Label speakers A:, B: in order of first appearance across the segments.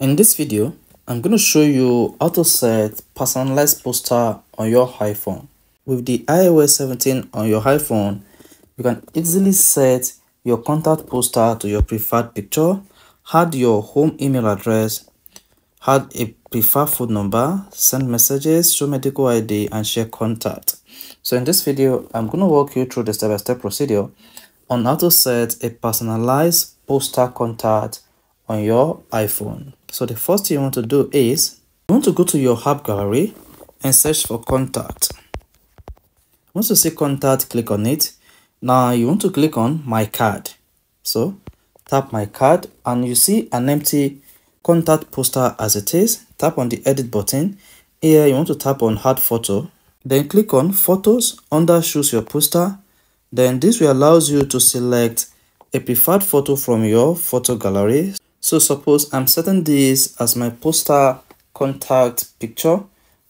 A: In this video, I'm going to show you how to set personalized poster on your iPhone. With the iOS 17 on your iPhone, you can easily set your contact poster to your preferred picture, add your home email address, add a preferred phone number, send messages, show medical ID, and share contact. So in this video, I'm going to walk you through the step-by-step procedure on how to set a personalized poster contact on your iPhone. So the first thing you want to do is you want to go to your app gallery and search for contact. Once you see contact, click on it. Now you want to click on my card. So tap my card and you see an empty contact poster as it is. Tap on the edit button. Here you want to tap on add photo. Then click on photos under choose your poster. Then this will allow you to select a preferred photo from your photo gallery. So suppose I'm setting this as my poster contact picture.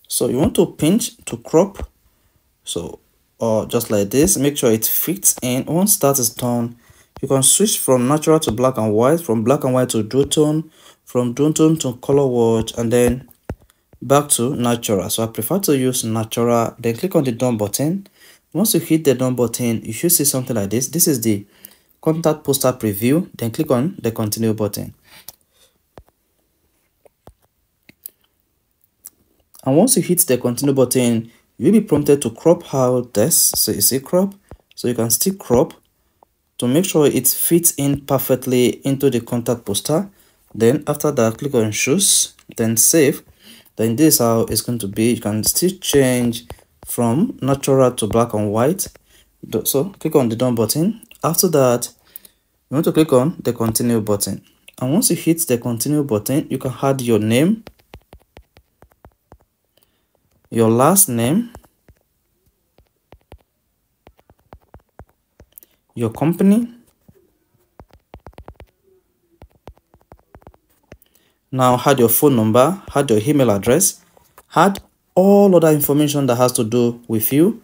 A: So you want to pinch to crop. So or just like this, make sure it fits in. Once that is done, you can switch from natural to black and white, from black and white to dual tone, from dual tone to color watch, and then back to natural. So I prefer to use natural. Then click on the done button. Once you hit the done button, you should see something like this. This is the contact poster preview. Then click on the continue button. And once you hit the continue button, you'll be prompted to crop out this. So you see crop. So you can still crop to make sure it fits in perfectly into the contact poster. Then after that, click on choose, then save. Then this is how it's going to be. You can still change from natural to black and white. So click on the done button. After that, you want to click on the continue button. And once you hit the continue button, you can add your name, your last name, your company. Now add your phone number, add your email address, add all other information that has to do with you.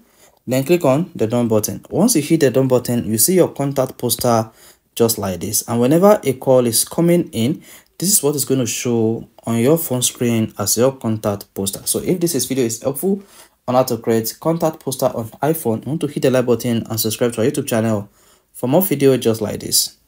A: Then click on the done button. Once you hit the done button, you see your contact poster just like this. And whenever a call is coming in, this is what is going to show on your phone screen as your contact poster. So if this video is helpful on how to create contact poster on iPhone, you want to hit the like button and subscribe to our YouTube channel for more videos just like this.